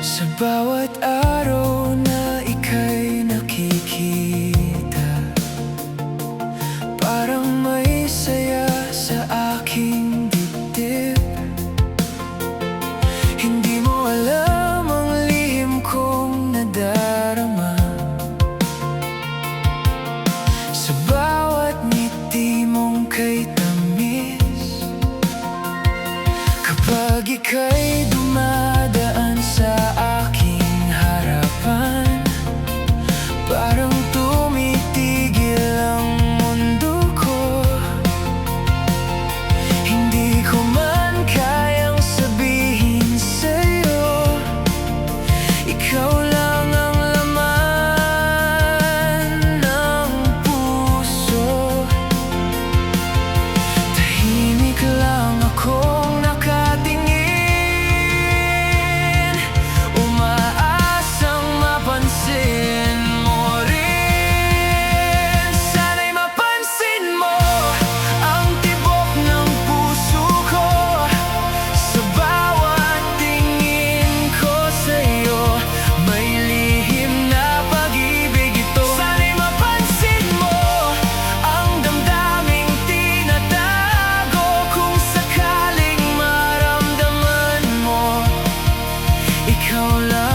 Sa bawat araw na ika'y nakikita, parang may saya sa aking dibdib. Hindi mo alam ang lihim kong nadarama sa bawat ngiti mong kay tamis. Kapag ika'y dumadaan sa aking harapan, parang tumitigil ang mundo ko. Hindi ko man kayang sabihin sa'yo, ikaw lang ang laman ng puso. Tahimik lang akong nakatingin, umaasang mapansin mo rin. Sana'y mapansin mo ang tibok ng puso ko sa bawat tingin ko sa'yo. May lihim na pag-ibig ito. Sana'y mapansin mo ang damdaming tinatago. Kung sakaling maramdaman mo, ikaw lang